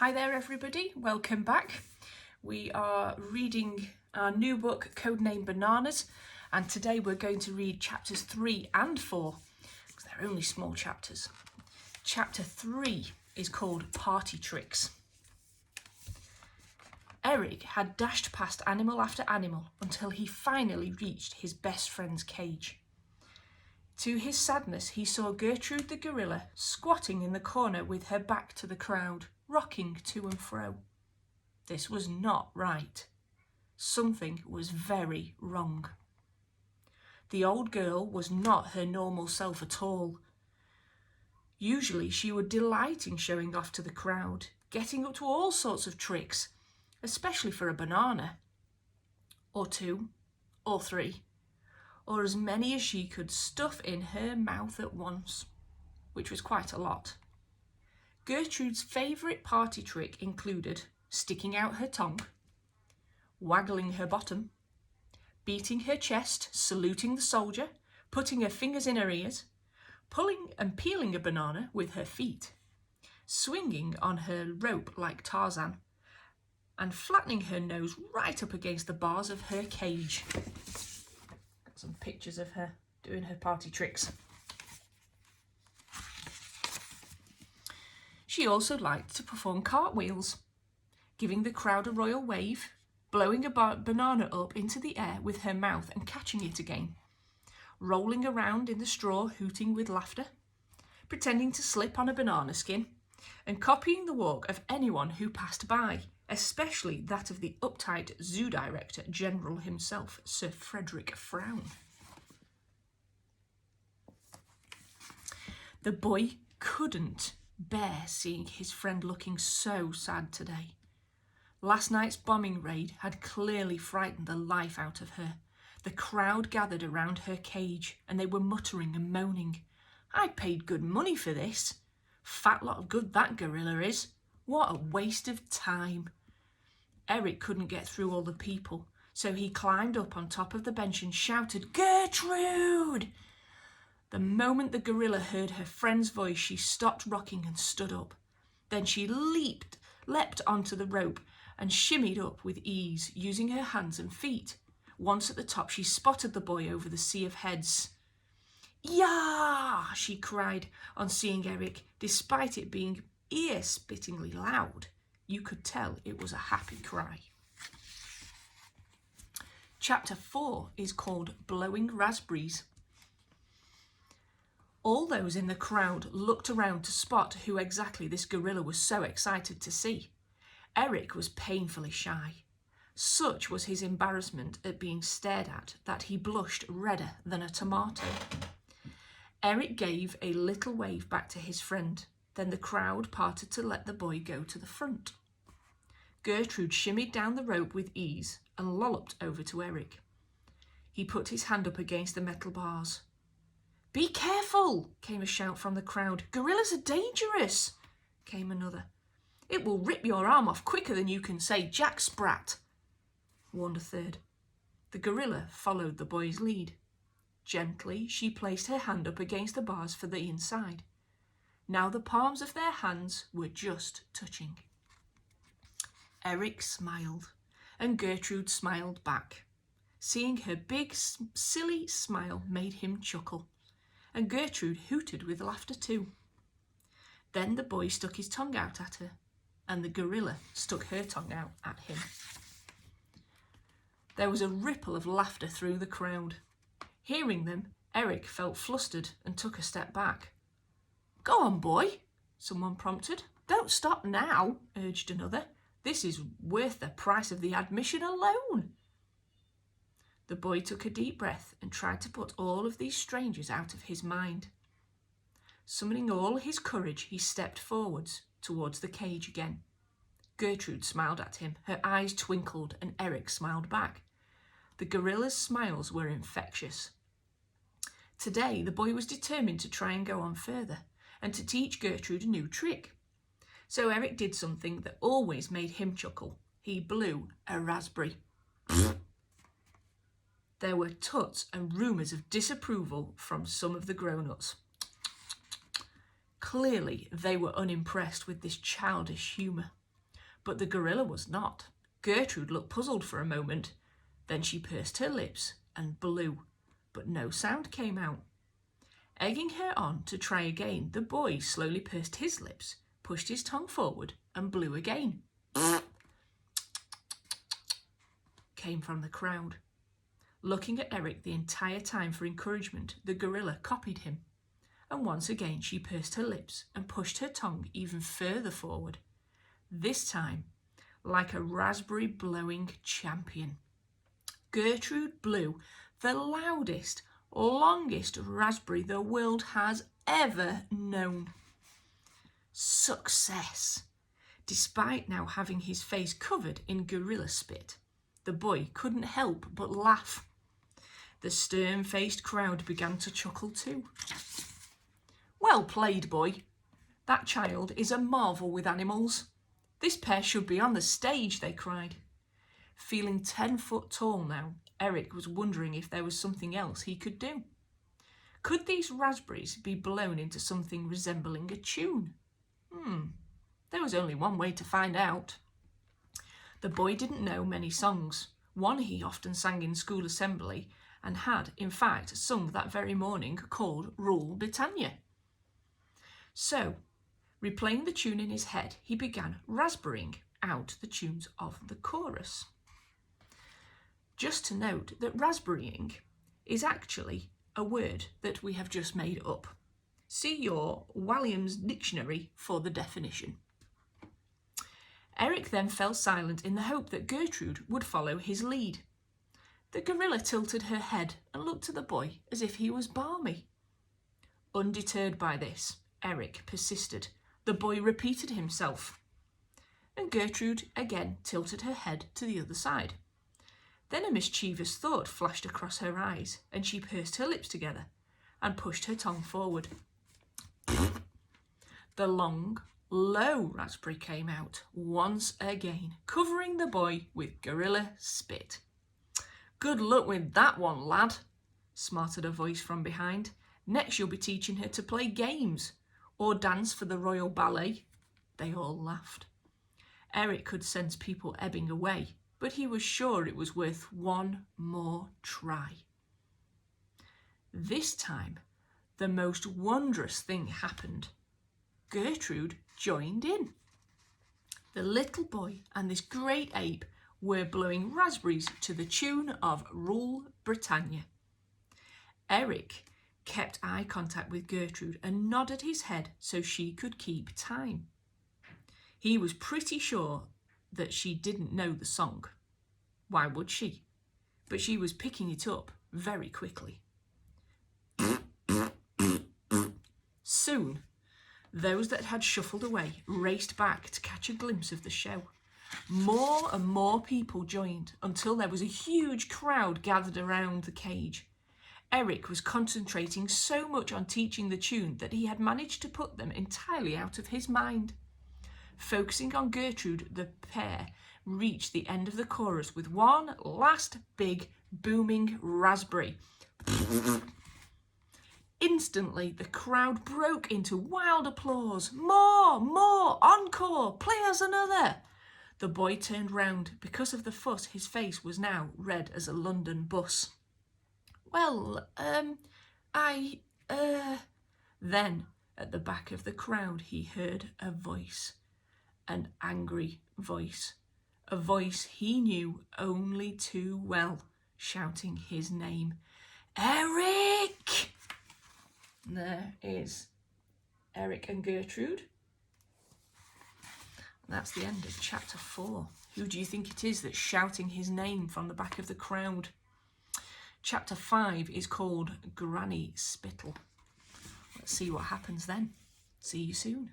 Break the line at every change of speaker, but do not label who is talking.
Hi there everybody, welcome back. We are reading our new book, Codename Bananas, and today we're going to read chapters 3 and 4, because they're only small chapters. Chapter 3 is called Party Tricks. Eric had dashed past animal after animal until he finally reached his best friend's cage. To his sadness, he saw Gertrude the gorilla squatting in the corner with her back to the crowd, rocking to and fro. This was not right. Something was very wrong. The old girl was not her normal self at all. Usually she would delight in showing off to the crowd, getting up to all sorts of tricks, especially for a banana, or 2, or 3, or as many as she could stuff in her mouth at once, which was quite a lot. Gertrude's favourite party trick included sticking out her tongue, waggling her bottom, beating her chest, saluting the soldier, putting her fingers in her ears, pulling and peeling a banana with her feet, swinging on her rope like Tarzan, and flattening her nose right up against the bars of her cage. Got some pictures of her doing her party tricks. She also liked to perform cartwheels, giving the crowd a royal wave, blowing a banana up into the air with her mouth and catching it again, rolling around in the straw hooting with laughter, pretending to slip on a banana skin, and copying the walk of anyone who passed by, especially that of the uptight zoo director general himself, Sir Frederick Frown. The boy couldn't bear seeing his friend looking so sad today. Last night's bombing raid had clearly frightened the life out of her. The crowd gathered around her cage and they were muttering and moaning. "I paid good money for this. Fat lot of good that gorilla is. What a waste of time." Eric couldn't get through all the people, so he climbed up on top of the bench and shouted, "Gertrude!" The moment the gorilla heard her friend's voice, she stopped rocking and stood up. Then she leapt onto the rope and shimmied up with ease, using her hands and feet. Once at the top, she spotted the boy over the sea of heads. "Yah!" she cried on seeing Eric. Despite it being ear-spittingly loud, you could tell it was a happy cry. Chapter 4 is called Blowing Raspberries. All those in the crowd looked around to spot who exactly this gorilla was so excited to see. Eric was painfully shy. Such was his embarrassment at being stared at that he blushed redder than a tomato. Eric gave a little wave back to his friend. Then the crowd parted to let the boy go to the front. Gertrude shimmied down the rope with ease and lolloped over to Eric. He put his hand up against the metal bars. "Be careful," came a shout from the crowd. "Gorillas are dangerous," came another. "It will rip your arm off quicker than you can say Jack Sprat," warned a third. The gorilla followed the boy's lead. Gently, she placed her hand up against the bars for the inside. Now the palms of their hands were just touching. Eric smiled, and Gertrude smiled back. Seeing her big, silly smile made him chuckle, and Gertrude hooted with laughter too. Then the boy stuck his tongue out at her, and the gorilla stuck her tongue out at him. There was a ripple of laughter through the crowd. Hearing them, Eric felt flustered and took a step back. "Go on, boy," someone prompted. "Don't stop now," urged another. "This is worth the price of the admission alone." The boy took a deep breath and tried to put all of these strangers out of his mind. Summoning all his courage, he stepped forwards towards the cage again. Gertrude smiled at him. Her eyes twinkled and Eric smiled back. The gorilla's smiles were infectious. Today, the boy was determined to try and go on further and to teach Gertrude a new trick. So Eric did something that always made him chuckle. He blew a raspberry. There were tuts and rumours of disapproval from some of the grown-ups. Clearly, they were unimpressed with this childish humour. but the gorilla was not. Gertrude looked puzzled for a moment. Then she pursed her lips and blew, but no sound came out. Egging her on to try again, the boy slowly pursed his lips, pushed his tongue forward, and blew again. Came from the crowd. Looking at Eric the entire time for encouragement, the gorilla copied him. And once again she pursed her lips and pushed her tongue even further forward. This time, like a raspberry blowing champion. Gertrude blew the loudest, longest raspberry the world has ever known. Success! Despite now having his face covered in gorilla spit, the boy couldn't help but laugh. The stern-faced crowd began to chuckle too. Well played, boy. That child is a marvel with animals. This pair should be on the stage, they cried. Feeling 10 foot tall now, Eric was wondering if there was something else he could do. Could these raspberries be blown into something resembling a tune? There was only one way to find out. The boy didn't know many songs. One he often sang in school assembly and had, in fact, sung that very morning, called Rule Britannia. So, replaying the tune in his head, he began raspberrying out the tunes of the chorus. Just to note that raspberrying is actually a word that we have just made up. See your Williams Dictionary for the definition. Eric then fell silent in the hope that Gertrude would follow his lead. The gorilla tilted her head and looked at the boy as if he was balmy. Undeterred by this, Eric persisted. The boy repeated himself. And Gertrude again tilted her head to the other side. Then a mischievous thought flashed across her eyes, and she pursed her lips together and pushed her tongue forward. The long, low raspberry came out once again, covering the boy with gorilla spit. Good luck with that one, lad, smarted a voice from behind. Next you'll be teaching her to play games or dance for the Royal Ballet. They all laughed. Eric could sense people ebbing away, but he was sure it was worth one more try. This time, the most wondrous thing happened. Gertrude joined in. The little boy and this great ape were blowing raspberries to the tune of Rule Britannia. Eric kept eye contact with Gertrude and nodded his head so she could keep time. He was pretty sure that she didn't know the song. Why would she? But she was picking it up very quickly. Soon, those that had shuffled away raced back to catch a glimpse of the show. More and more people joined until there was a huge crowd gathered around the cage. Eric was concentrating so much on teaching the tune that he had managed to put them entirely out of his mind. Focusing on Gertrude, the pair reached the end of the chorus with one last big booming raspberry. Instantly, the crowd broke into wild applause. More, encore, play us another. The boy turned round. Because of the fuss, his face was now red as a London bus. Well, Then, at the back of the crowd, he heard a voice. An angry voice. A voice he knew only too well, shouting his name. Eric! There is Eric and Gertrude. That's the end of chapter 4. Who do you think it is that's shouting his name from the back of the crowd? Chapter 5 is called Granny Spittle. Let's see what happens then. See you soon.